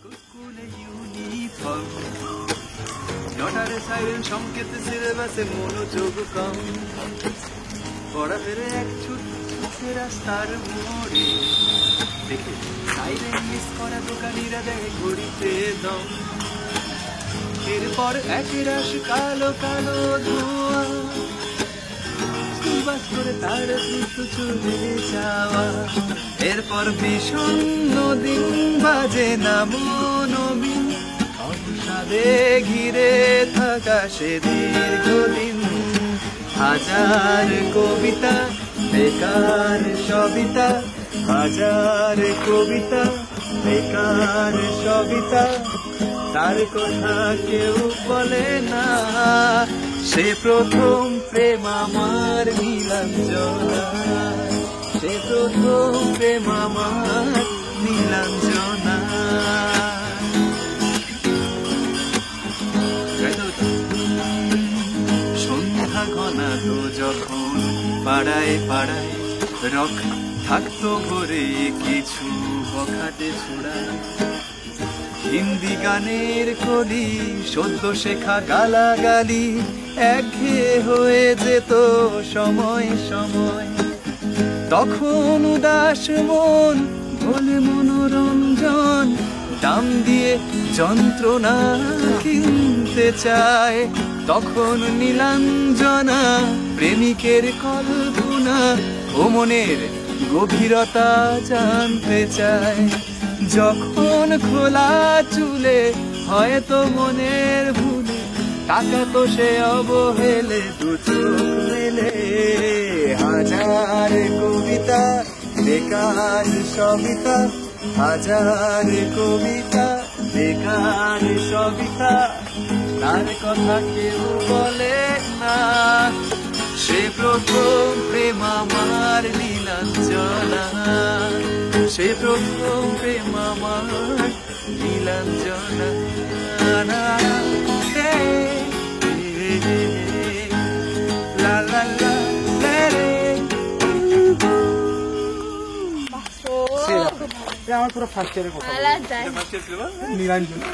স্কুলে uniform নটারে siren সংকেত সিলেবাসে মনোযোগ কম পড়া ফেরে এক ছুটছে রাস্তার মোড়ে দেখে সাইরেন মিস করা দোকানিরা দেয় ঘড়িতে দম এরপর একরাশ কালো কালো ধোঁয়া বাস করে তার দ্রুত চলে যাওয়া এরপর বিষণ্ণ দিন বাজে না মনোবিন অবসাদে ঘিরে থাকা সে দীর্ঘদিন হাজার কবিতা বেকার সবিতা হাজার কবিতা বেকার সবিতা তার কথা কেউ বলে না সে প্রথম প্রেম আমার নীলাঞ্জনা সে প্রথম প্রেম আমার নীলাঞ্জনা সন্ধ্যা ঘনাতো যখন পাড়ায় পাড়ায় রক থাকতো ভরে কিছু বখাটে ছোড়ায় হিন্দি গানের কলি সদ্য শেখা গালাগালি একঘেয়ে হয়ে যেত সময় সময় তখন উদাস মন বলে মনোরঞ্জন দাম দিয়ে যন্ত্রণা কিনতে চায় তখন নীলাঞ্জনা প্রেমিকের কল্পনা ও মনের গভীরতা জানতে চায় যখন খোলা চুলে হয়তো মনের ভুলে টাকা তো সে অবহেলে দু চোখ মেলে হাজার কবিতা বেকার সবিতা হাজার কবিতা বেকার সবিতা তার কথা কেউ বলে না সে প্রথম প্রেম আমার নীলাঞ্জনা সে প্রথম প্রেম আমার নীলাঞ্জনা লা লা লা আমার পুরো ফার্স্ট ইয়ারের কথা নীলাঞ্জনা